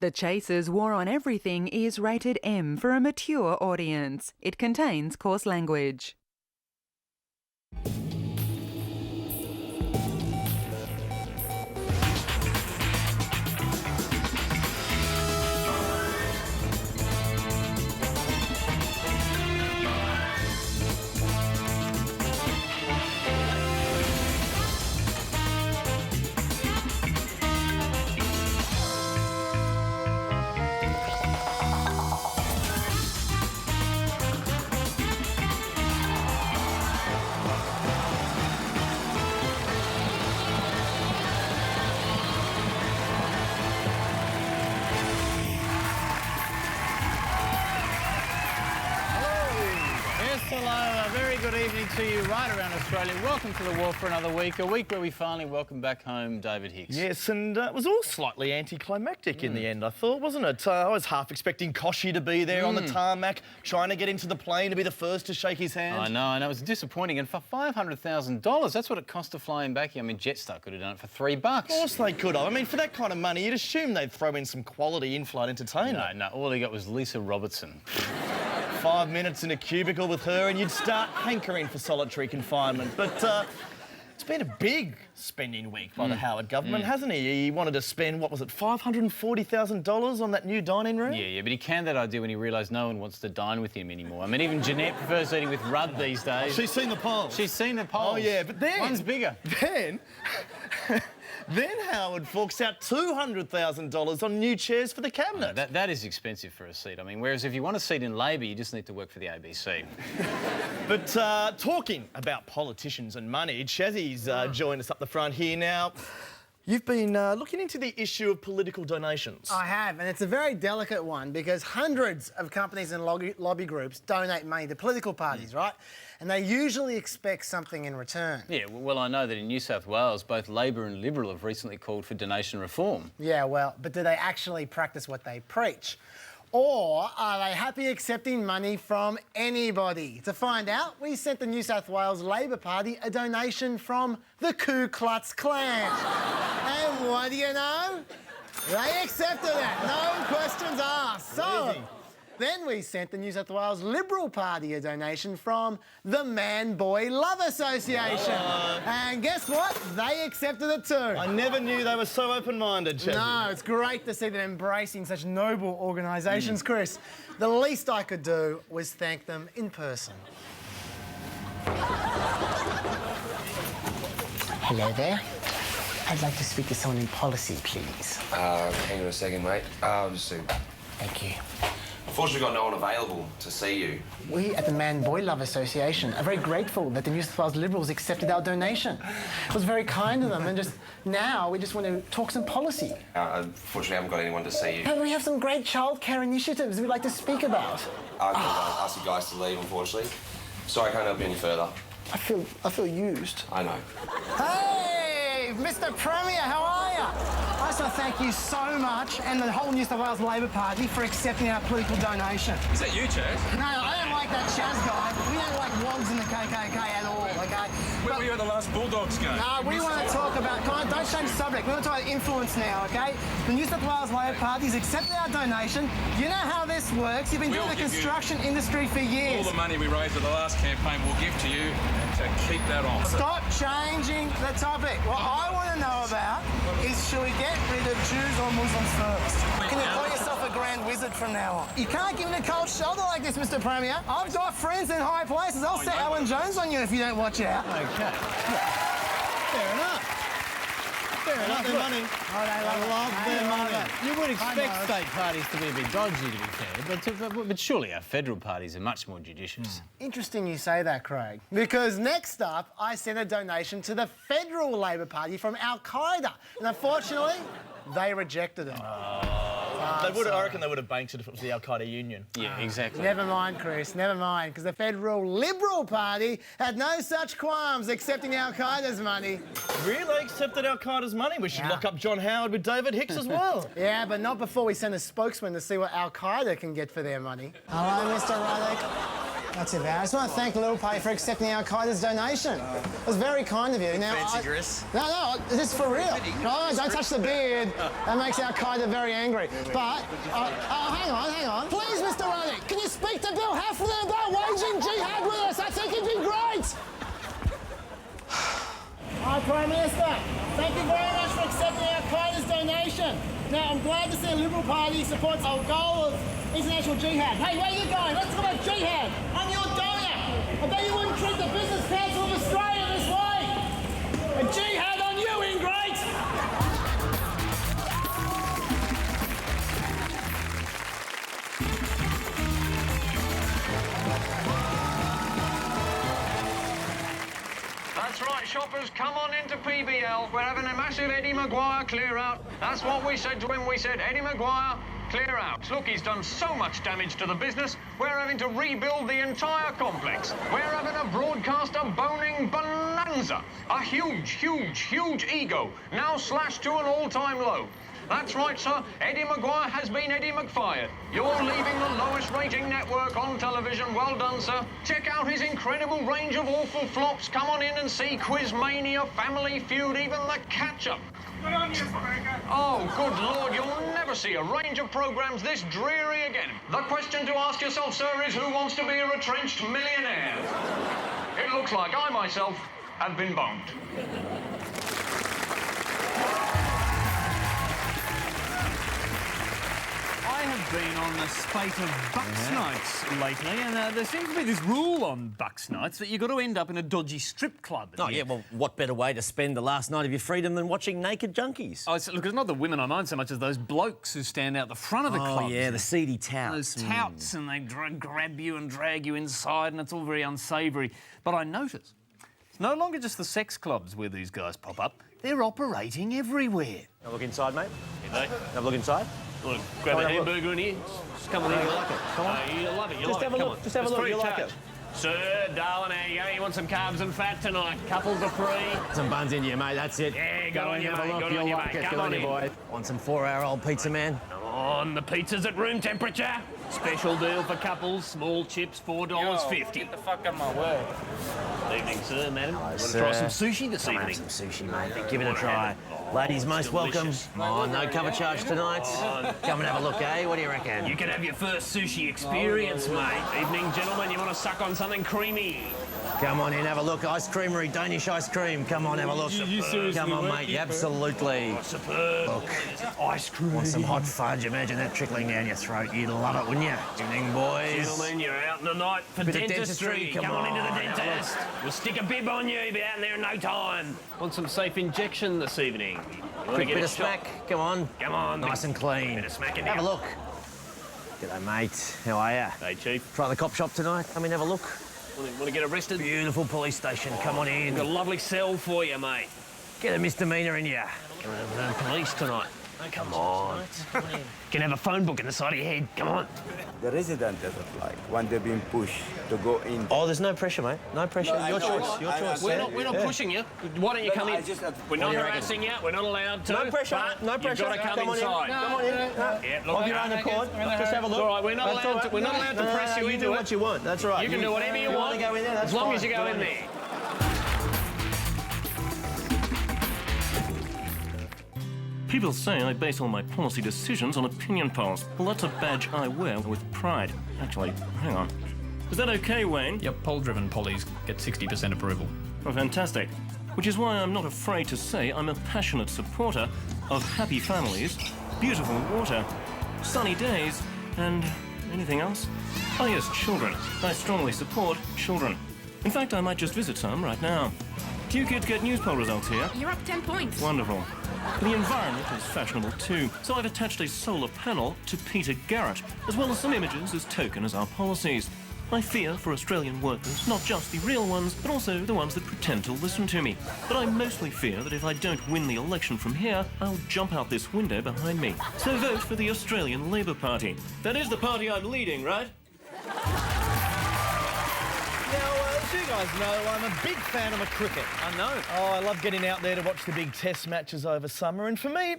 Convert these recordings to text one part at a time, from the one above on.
The Chaser's War on Everything is rated M for a mature audience. It contains coarse language. Hello, a very good evening to you right around Australia. Welcome to The War for another week, a week where we finally welcome back home David Hicks. Yes, and it was all slightly anticlimactic in the end, I thought, wasn't it? I was half expecting Koshy to be there on the tarmac, trying to get into the plane to be the first to shake his hand. I know, it was disappointing. And for $500,000, that's what it cost to fly him back here. I mean, Jetstar could have done it for $3. Of course they could have. I mean, for that kind of money, you'd assume they'd throw in some quality in-flight entertainment. No, all he got was Lisa Robertson. 5 minutes in a cubicle with her and you'd start hankering for solitary confinement. But it's been a big spending week by the Howard government, hasn't he? He wanted to spend, what was it, $540,000 on that new dining room? Yeah, but he canned that idea when he realised no one wants to dine with him anymore. I mean, even Jeanette prefers eating with Rudd these days. She's seen the polls. She's seen the polls. Oh, yeah, but then... One's bigger. Then Howard forks out $200,000 on new chairs for the cabinet. That is expensive for a seat. I mean, whereas if you want a seat in Labor, you just need to work for the ABC. But talking about politicians and money, Chazzy's joined us up the front here now. You've been looking into the issue of political donations. I have, and it's a very delicate one because hundreds of companies and lobby groups donate money to political parties, right? And they usually expect something in return. Yeah, well, I know that in New South Wales, both Labor and Liberal have recently called for donation reform. Yeah, well, but do they actually practice what they preach? Or are they happy accepting money from anybody? To find out, we sent the New South Wales Labor Party a donation from the Ku Klux Klan. And what do you know? They accepted it. No questions asked. So, then we sent the New South Wales Liberal Party a donation from the Man Boy Love Association. And guess what? They accepted it too. I never knew they were so open-minded, Chazzy. No, it's great to see them embracing such noble organisations, Chris. The least I could do was thank them in person. Hello there. I'd like to speak to someone in policy, please. Hang on a second, mate. Thank you. Unfortunately, we've got no one available to see you. We at the Man Boy Love Association are very grateful that the New South Wales Liberals accepted our donation. It was very kind of them, and just now we just want to talk some policy. Unfortunately, I haven't got anyone to see you. But we have some great childcare initiatives we'd like to speak about. I'm going to ask you guys to leave, unfortunately. Sorry, I can't help you any further. I feel used. I know. Hey, Mr Premier, how are you? I just want to thank you so much and the whole New South Wales Labor Party for accepting our political donation. Is that you, Chaz? No, I don't like that Chaz guy. We don't like wogs in the KKK at all, OK? Where were you at the last Bulldogs game? No, we want to talk about... Don't change the subject. We want to talk about influence now, OK? The New South Wales Labor Party's accepted our donation. You know how this works. You've been doing the construction industry for years. All the money we raised at the last campaign we'll give to you to keep that on. Stop changing the topic. What I want to know about is should we get rid of Jews or Muslims first? Can you call yourself a grand wizard from now on? You can't give me a cold shoulder like this, Mr Premier. I've got friends in high places. I'll set Alan Jones on you if you don't watch out. OK. Fair enough. Fair enough, their money. I love their money. You would expect state parties to be a bit dodgy, to be fair, but surely our federal parties are much more judicious. Interesting you say that, Craig, because next up I sent a donation to the Federal Labor Party from Al-Qaeda, and unfortunately they rejected it. I reckon they would have banked it if it was the Al-Qaeda Union. Yeah, exactly. Never mind, Chris, never mind, because the Federal Liberal Party had no such qualms accepting Al-Qaeda's money. Really accepted Al-Qaeda's money? We should lock up John Howard with David Hicks as well. Yeah, but not before we send a spokesman to see what Al-Qaeda can get for their money. Hello, Mr Ruddock. That's it, man. I just want to thank the Little Party for accepting Al Qaeda's donation. It was very kind of you. Now, Fancy Chris. No, this is for real. No, don't touch the beard. That makes Al Qaeda very angry. But, hang on. Please, Mr. Ruddock, can you speak to Bill Heflin about waging jihad with us? I think it'd be great. Hi, Prime Minister. Thank you very much for accepting Al Qaeda's donation. Now, I'm glad to see the Liberal Party supports our goal of international jihad. Hey, where are you going? Let's talk about jihad. I'm your donor. I bet you wouldn't treat the Business Council of Australia this way. A jihad on you, ingrate! That's right, shoppers, come on into PBL. We're having a massive Eddie Maguire clear out. That's what we said to him. We said, Eddie Maguire, clear out. Look, he's done so much damage to the business, we're having to rebuild the entire complex. We're having a broadcaster boning bonanza. A huge ego, now slashed to an all-time low. That's right, sir. Eddie Maguire has been Eddie McFired. You're leaving the lowest rating network on television. Well done, sir. Check out his incredible range of awful flops. Come on in and see Quizmania, Family Feud, even The Catch-Up. Oh, good Lord, you'll never see a range of programmes this dreary again. The question to ask yourself, sir, is who wants to be a retrenched millionaire? It looks like I myself have been boned. I have been on a spate of Bucks nights lately, and there seems to be this rule on Bucks nights that you've got to end up in a dodgy strip club. Oh, yeah, well, what better way to spend the last night of your freedom than watching naked junkies? Oh, look, it's not the women I mind so much as those blokes who stand out the front of the club. Oh, yeah, the seedy touts. Those touts, and they grab you and drag you inside, and it's all very unsavoury. But I notice it's no longer just the sex clubs where these guys pop up. They're operating everywhere. Have a look inside, mate. Hey, Have a look inside. look, grab a hamburger in here. Just come on in. You like it? Come on. You love it. You Just like have it. a Come look. on. Just have a It's look. free You of like charge. it? Sir, darling, how you go? You want some carbs and fat tonight? Couples are free. Some buns in you, mate. That's it. Yeah, good on you, Have a mate. look. Good You'll on you, like mate. it. Come Good on on you, in. boy. Want some 4-hour-old pizza, man? Come on, the pizza's at room temperature. Special deal for couples, small chips, $4.50. Get the fuck out of my way. Evening, sir, madam. Want to sir. try some sushi this Come have evening? some sushi, mate. Give it a try. Ladies most welcome. delicious. Oh, no cover charge tonight. Come and have a look, eh? What do you reckon? You can have your first sushi experience, mate. Evening, gentlemen. You want to suck on something creamy? Come on in, have a look. Ice creamery, Danish ice cream. Come on, have a look. Come on, mate. Absolutely. Superb. Look. Ice cream. Want some hot fudge? Imagine that trickling down your throat. You'd love it, wouldn't you? Evening, boys. Gentlemen, you're out tonight for Bit of dentistry. dentistry, come on into the on, have a dentist. We'll stick a bib on you. Be out in there in no time. Want some safe injection this evening? You want to Quick get bit a of shot? smack. Come on. Come on. Nice and clean. Bit of smack in Have a there. look. G'day, mate. How are you? Hey, Chief. Try the cop shop tonight. Come in, have a look. Want to get arrested? Beautiful police station. Come on in. Got a lovely cell for you, mate. Get a misdemeanor in you. Gonna police tonight. Oh, come on. Can have a phone book in the side of your head. Come on. The resident doesn't like when they're being pushed to go in. Oh, there's no pressure, mate. No pressure. Your choice. Your choice. We're not pushing you. Why don't you come in? We're not do you harassing you. We're not allowed to. No pressure. But No pressure. You've got to come on inside. in. Come on in. Yeah, look, Of your own accord. Just have a look. It's all right. We're not That's allowed all to. right. We're not allowed to press you You into do it. what you want. That's right. You can do whatever you want. want to go in there. That's as long fine. as you go Good in on you. there. People say I base all my policy decisions on opinion polls. Well, that's a badge I wear with pride. Actually, hang on. Is that okay, Wayne? Yep, poll-driven pollies get 60% approval. Oh, fantastic. Which is why I'm not afraid to say I'm a passionate supporter of happy families, beautiful water, sunny days, and anything else? Oh yes, children. I strongly support children. In fact, I might just visit some right now. Do you kids get news poll results here? You're up 10 points. Wonderful. The environment is fashionable too, so I've attached a solar panel to Peter Garrett, as well as some images as token as our policies. I fear for Australian workers, not just the real ones, but also the ones that pretend to listen to me. But I mostly fear that if I don't win the election from here, I'll jump out this window behind me. So vote for the Australian Labor Party. That is the party I'm leading, right? Now, as you guys know, I'm a big fan of cricket. I know. Oh, I love getting out there to watch the big test matches over summer, and for me,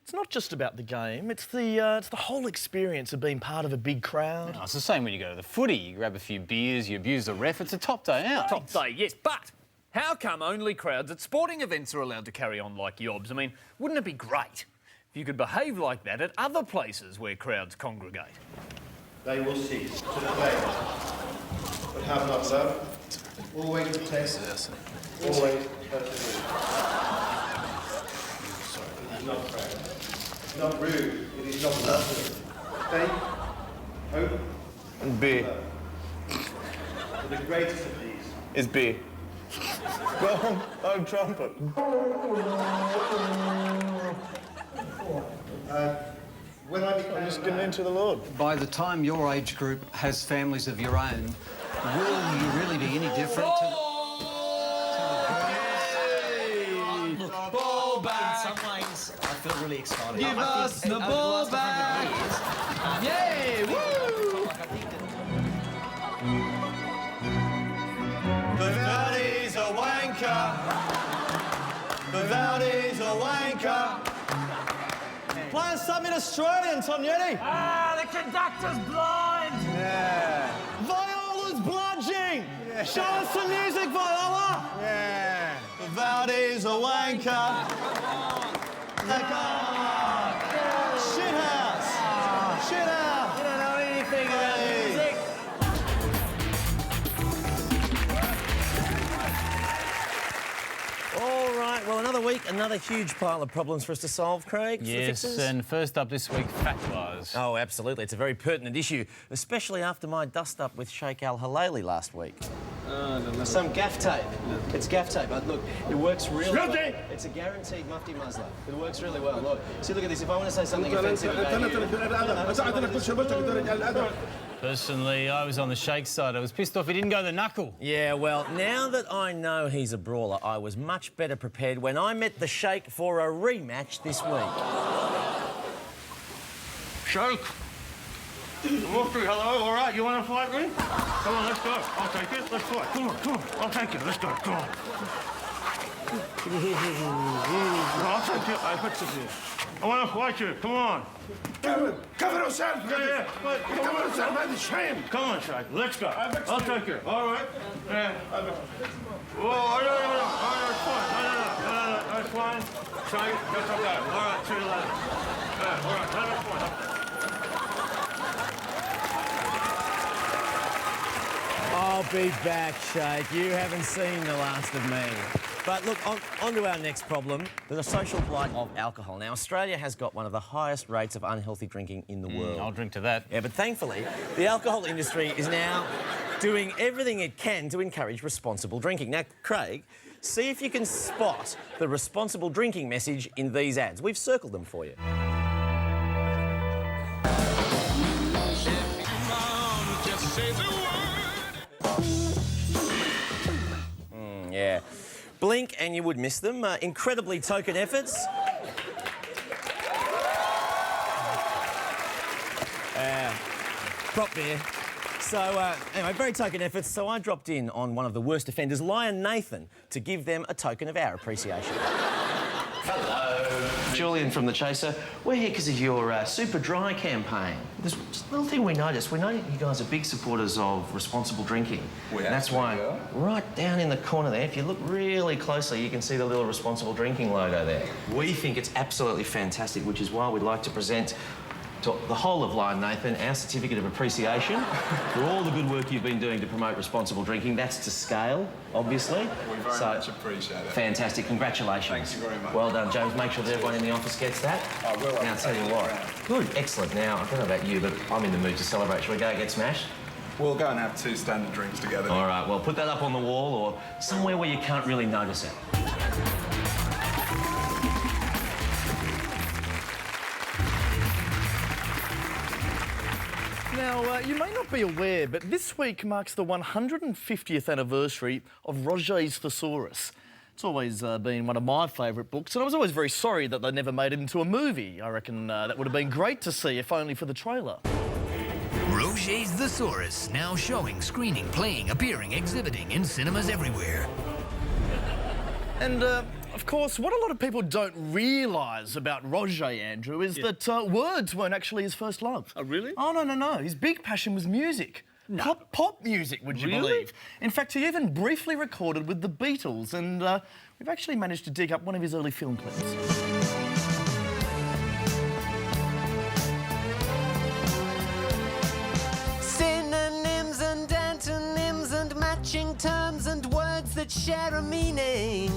it's it's not just about the game, it's the whole experience of being part of a big crowd. Oh, it's the same when you go to the footy. You grab a few beers, you abuse the ref. It's a top day out. Top day, yes, but how come only crowds at sporting events are allowed to carry on like yobs? I mean, wouldn't it be great if you could behave like that at other places where crowds congregate? They will cease to debate, but have not love. Always protect, always persevere. It is not proud, not rude, it is not lovely. Faith, hope, And beer. love. The greatest of these Is beer. Go on, trumpet. when I became I'm just getting into the Lord. By the time your age group has families of your own, will you really be any different to... Ball back. In some ways, I feel really excited. Give us the ball back. Yay! Woo! Vivaldi's a wanker. Vivaldi's a wanker. Playing something Australian, Tognetti. Ah, the conductor's blind! Yeah. Viola's bludging. Yeah. Show us some music, Viola. Yeah. Vivaldi's a wanker. Come on. Shithouse. Shithouse. You don't know anything about music. All right, well, another week, another huge pile of problems for us to solve, Craig. for the Yes, fixers. and first up this week, fatwas. Oh, absolutely. It's a very pertinent issue, especially after my dust-up with Sheikh Al-Halali last week. Some gaff tape. It's gaff tape, but look, it works really well. It's a guaranteed mufti masla. It works really well. Look, see, look at this. If I want to say something offensive about you... Personally, I was on the Sheikh side. I was pissed off he didn't go the knuckle. Yeah, well, now that I know he's a brawler, I was much better prepared when I met the Sheikh for a rematch this week. Sheikh! Mufti, hello, all right, you want to fight me? Come on, let's go. I'll take it, let's fight. Come on, come on, I'll take it, let's go, come on. I'll take it, I put it here. I want to fight you, come on. Come on, Sheikh. Yeah, come on, Sheikh. Come on, Sheikh, let's go. I'll take it, all right? Yeah. Whoa, no, it's fine. No, that's fine. Sheikh, that's okay. All right, see you later. Yeah, all right, that's fine. I'll be back, Sheikh. You haven't seen the last of me. But look, on to our next problem, the social blight of alcohol. Now, Australia has got one of the highest rates of unhealthy drinking in the world. I'll drink to that. Yeah, but thankfully, the alcohol industry is now doing everything it can to encourage responsible drinking. Now, Craig, see if you can spot the responsible drinking message in these ads. We've circled them for you. Yeah. Blink and you would miss them. Incredibly token efforts. Prop beer. So, anyway, very token efforts. So I dropped in on one of the worst offenders, Lion Nathan, to give them a token of our appreciation. Hello. Julian from The Chaser. We're here because of your Super Dry campaign. There's just a little thing we noticed. We know you guys are big supporters of responsible drinking. And that's why right down in the corner there, if you look really closely, you can see the little responsible drinking logo there. We think it's absolutely fantastic, which is why we'd like to present to the whole of Lion Nathan our certificate of appreciation for all the good work you've been doing to promote responsible drinking. That's to scale, obviously. We very much appreciate it. Fantastic. Congratulations. Thanks very much. Well done, James. Make sure that everyone in the office gets that. I will. Now, I'll tell you what. Good. Excellent. Now, I don't know about you, but I'm in the mood to celebrate. Shall we go and get smashed? We'll go and have 2 standard drinks together. All right. Well, put that up on the wall or somewhere where you can't really notice it. Now, you may not be aware, but this week marks the 150th anniversary of Roget's Thesaurus. It's always been one of my favourite books, and I was always very sorry that they never made it into a movie. I reckon that would have been great to see, if only for the trailer. Roget's Thesaurus, now showing, screening, playing, appearing, exhibiting in cinemas everywhere. And Of course, what a lot of people don't realise about Roger, Andrew, is that words weren't actually his first love. Oh, really? Oh, no. His big passion was music. No. Pop music, would you believe? In fact, he even briefly recorded with the Beatles, and we've actually managed to dig up one of his early film clips. Synonyms and antonyms and matching terms and words that share a meaning.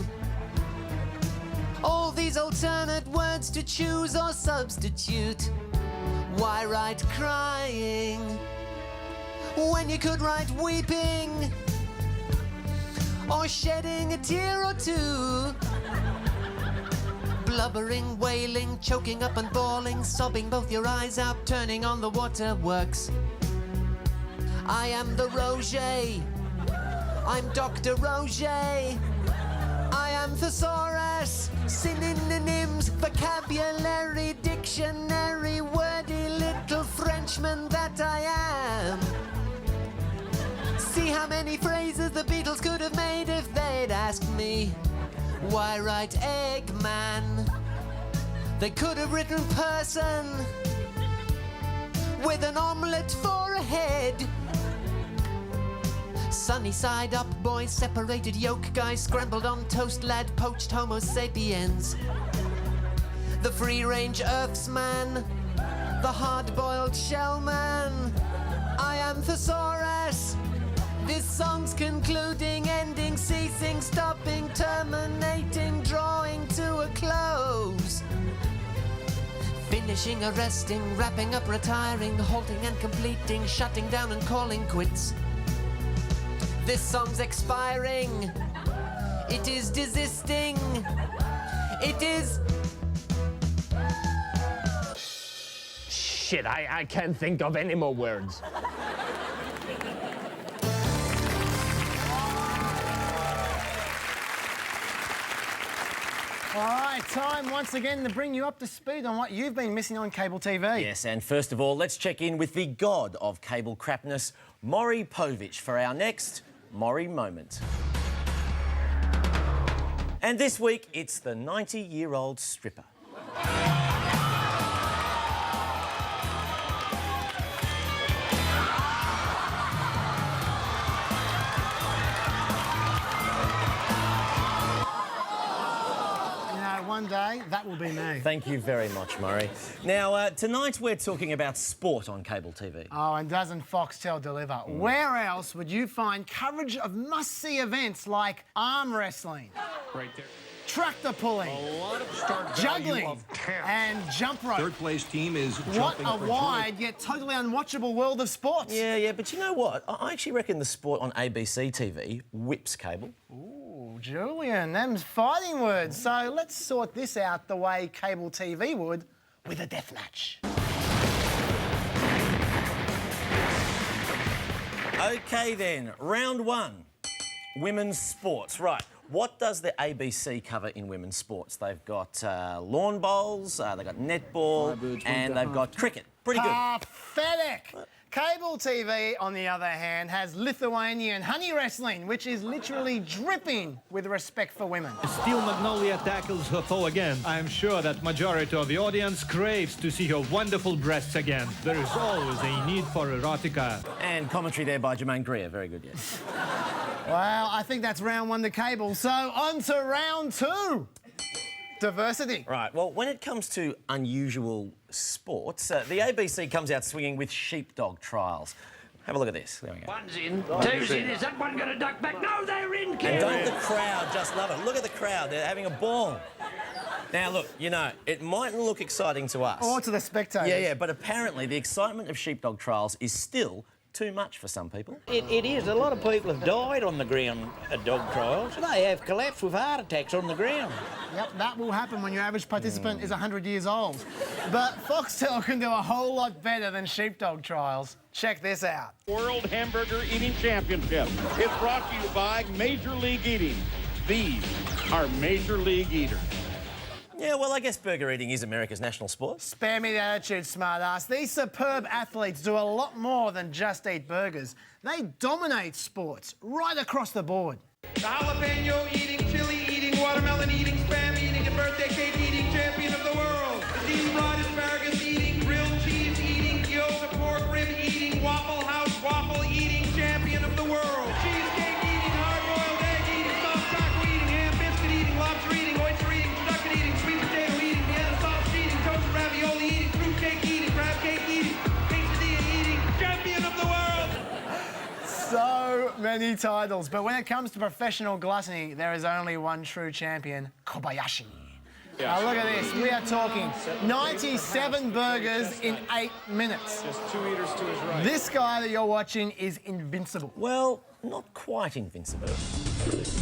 All these alternate words to choose or substitute. Why write crying when you could write weeping or shedding a tear or two? Blubbering, wailing, choking up and bawling, sobbing both your eyes out, turning on the waterworks. I am the Roger. I'm Dr. Roger. I am thesaurus, synonyms, vocabulary, dictionary, wordy little Frenchman that I am. See how many phrases the Beatles could have made if they'd asked me. Why write Eggman? They could have written person with an omelette for a head. Sunny side up boys, separated yolk guys, scrambled on toast lad, poached homo sapiens. The free-range earthsman, the hard-boiled shellman. I am thesaurus. This song's concluding, ending, ceasing, stopping, terminating, drawing to a close. Finishing, arresting, wrapping up, retiring, halting and completing, shutting down and calling quits. This song's expiring. It is desisting. It is... Shit, I can't think of any more words. All right, time once again to bring you up to speed on what you've been missing on cable TV. Yes, and first of all, let's check in with the god of cable crapness, Maury Povich, for our next Maury Moment. And this week, it's the 90-year-old stripper. One day, that will be me. Thank you very much, Murray. Now, tonight we're talking about sport on cable TV. Oh, and doesn't Foxtel deliver? Where else would you find coverage of must-see events like arm wrestling, right there, tractor pulling, juggling, and jump rope? Third place team is what jumping a for wide yet totally unwatchable world of sports. Yeah, but you know what? I actually reckon the sport on ABC TV whips cable. Ooh, Julian, them's fighting words. So let's sort this out the way cable TV would, with a death match. OK then, round one, women's sports. Right, what does the ABC cover in women's sports? They've got lawn bowls, they've got netball, and they've got cricket. Pretty good. Pathetic. Cable TV, on the other hand, has Lithuanian honey wrestling, which is literally dripping with respect for women. Steel Magnolia tackles her foe again. I am sure that majority of the audience craves to see her wonderful breasts again. There is always a need for erotica. And commentary there by Jermaine Greer. Very good, yes. Well, I think that's round one to cable, so on to round two. Diversity. Right, well, when it comes to unusual sports, the ABC comes out swinging with sheepdog trials. Have a look at this. There we go. One's in, two's in. Is that one going to duck back? No, they're in. And don't the crowd just love it? Look at the crowd. They're having a ball. Now, look, you know, it mightn't look exciting to us. Or to the spectators. Yeah, but apparently the excitement of sheepdog trials is still too much for some people. It is. A lot of people have died on the ground at dog trials. They have collapsed with heart attacks on the ground. Yep, that will happen when your average participant is 100 years old. But Foxtel can do a whole lot better than sheepdog trials. Check this out. World Hamburger Eating Championship is brought to you by Major League Eating. These are Major League Eaters. Yeah, well, I guess burger eating is America's national sport. Spare me the attitude, smartass. These superb athletes do a lot more than just eat burgers. They dominate sports right across the board. The jalapeno eating, chili eating, watermelon eating, spam eating, and birthday cake eating champion of the world. The deep-fried asparagus eating, grilled cheese eating, yoga pork rib eating, Waffle House waffle eating champion of the world. Cheesecake eating, hard-boiled egg eating, soft taco eating, ham biscuit eating, lobster eating, oyster eating, turducken eating, sweet potato eating, Vienna sausage eating, toasted ravioli eating, fruit cake eating, crab cake eating, quesadilla eating, champion of the world. So many titles, but when it comes to professional gluttony, there is only one true champion, Kobayashi. Now look at this, we are talking 97 burgers in 8 minutes. Just 2 eaters to his right. This guy that you're watching is invincible. Well, not quite invincible.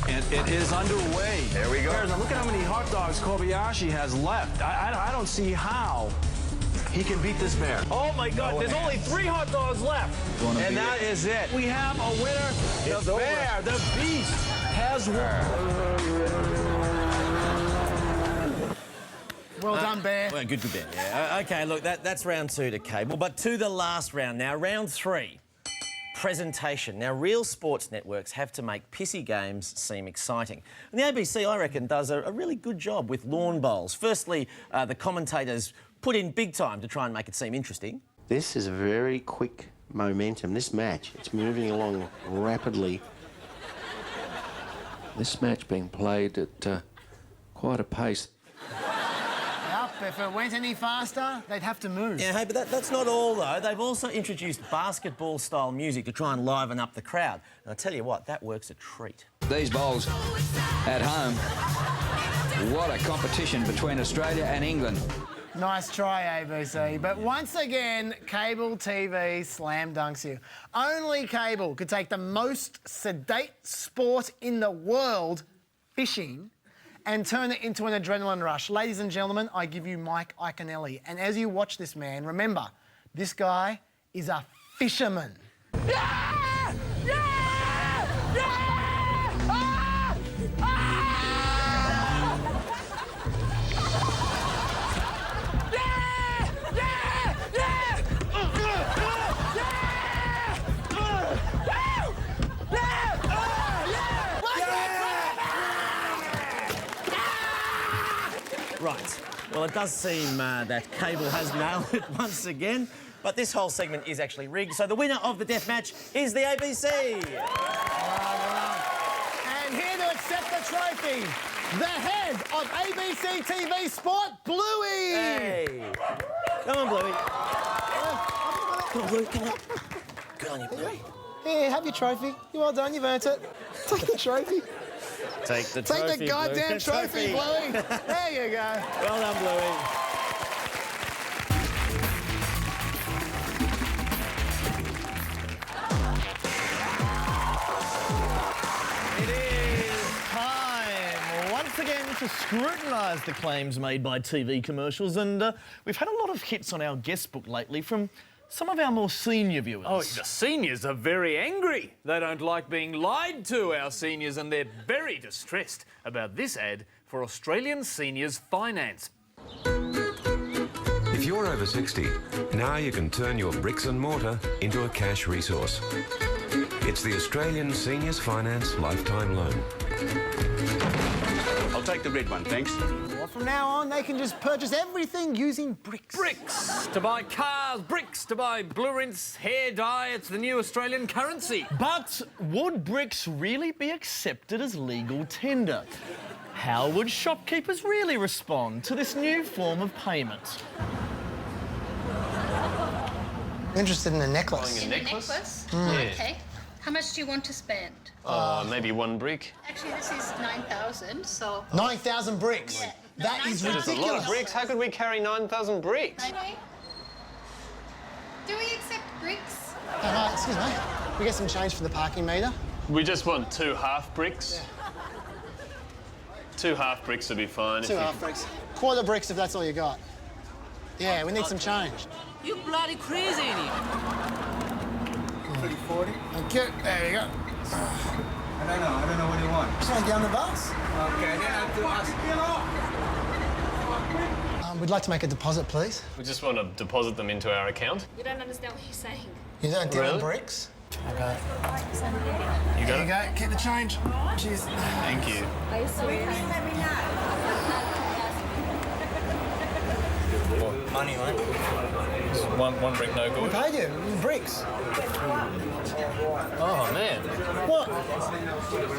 And it is underway. There we go. Look at how many hot dogs Kobayashi has left. I don't see how he can beat this bear. Oh my God, there's only 3 hot dogs left. And that is it. We have a winner. The bear, the beast, has won. Well done, Bear. Well, good, Bear. Yeah. Okay, look, that's round 2 to Cable. But to the last round now, round 3. Presentation. Now, real sports networks have to make pissy games seem exciting. And the ABC, I reckon, does a really good job with lawn bowls. Firstly, the commentators put in big time to try and make it seem interesting. This is a very quick momentum. This match, it's moving along rapidly. This match being played at quite a pace. If it went any faster, they'd have to move. Yeah, hey, but that's not all, though. They've also introduced basketball-style music to try and liven up the crowd. And I tell you what, that works a treat. These bowls at home, what a competition between Australia and England. Nice try, ABC. But once again, cable TV slam dunks you. Only cable could take the most sedate sport in the world, fishing, and turn it into an adrenaline rush. Ladies and gentlemen, I give you Mike Iaconelli. And as you watch this man, remember, this guy is a fisherman. Yeah! Yeah! Yeah! Ah! Ah! Yeah! Yeah! Yeah! Right. Well, it does seem that Cable has nailed it once again, but this whole segment is actually rigged, so the winner of the death match is the ABC. And here to accept the trophy, the head of ABC TV Sport, Bluey! Hey! Come on, Bluey. Come on, Bluey, come on. Good on you, Bluey. Here, have your trophy. You're well done, you've earned it. Take the trophy. Take the trophy, Take the goddamn trophy, Bluey. There you go. Well done, Bluey. It is time once again to scrutinise the claims made by TV commercials, and we've had a lot of hits on our guest book lately from some of our more senior viewers. Oh, the seniors are very angry. They don't like being lied to, our seniors, and they're very distressed about this ad for Australian Seniors Finance. If you're over 60, now you can turn your bricks and mortar into a cash resource. It's the Australian Seniors Finance Lifetime Loan. I'll take the red one, thanks. Well, from now on, they can just purchase everything using bricks. Bricks to buy cars, bricks to buy Blue Rinse hair dye. It's the new Australian currency. But would bricks really be accepted as legal tender? How would shopkeepers really respond to this new form of payment? Interested in a necklace. In a necklace? Mm. Yeah. Okay. How much do you want to spend? Maybe 1 brick. Actually, this is 9,000, so... 9,000 bricks? Yeah. That is That is ridiculous. a lot of bricks. How could we carry 9,000 bricks? Okay. Do we accept bricks? Excuse me. We get some change for the parking meter. We just want 2 half bricks. 2 half bricks would be fine. 2 half bricks. Quarter bricks if that's all you got. Yeah, we need some change. You bloody crazy, ain't you? 40. Okay, there you go. I don't know what you want. Just want down the bus. Okay, then I have to ask. We'd like to make a deposit, please. We just want to deposit them into our account. We don't understand what you're saying. You don't deal in Really? bricks? I got it. You got There you go. Keep the change. Cheers. Thank you. Are you serious? Money, mate. One brick no We good. paid you. Bricks. Oh, man. What?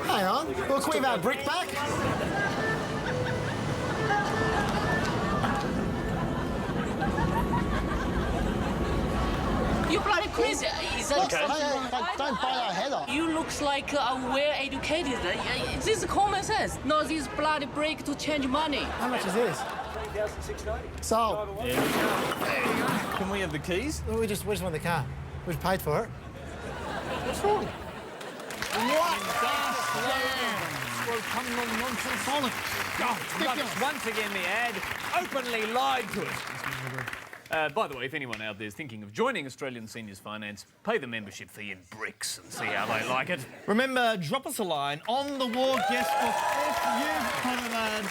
Hang on. Well, can we have our brick back? You bloody crazy. Is that Hey, don't bite our head off. You looks like well-educated. This is common sense. No, this bloody break to change money. How much is this? Sold. Can we have the keys? Well, we just want the car. We've paid for it. What's wrong? What? Once again, the ad openly lied to us. By the way, if anyone out there is thinking of joining Australian Seniors Finance, pay the membership fee in bricks and see how they like it. Remember, drop us a line on the War Guest Book if you've got an ad.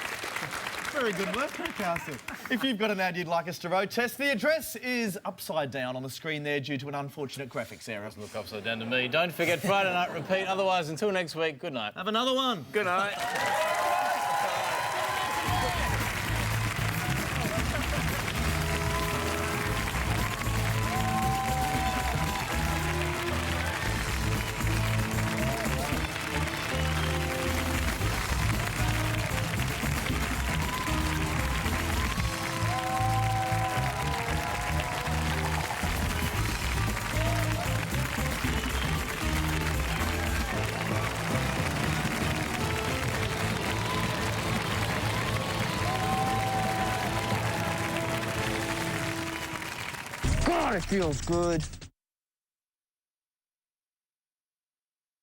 Very good work, Castle. If you've got an ad you'd like us to road test, the address is upside down on the screen there due to an unfortunate graphics error. Doesn't look upside down to me. Don't forget Friday night repeat. Otherwise, until next week, good night. Have another one. Good night. God, it feels good.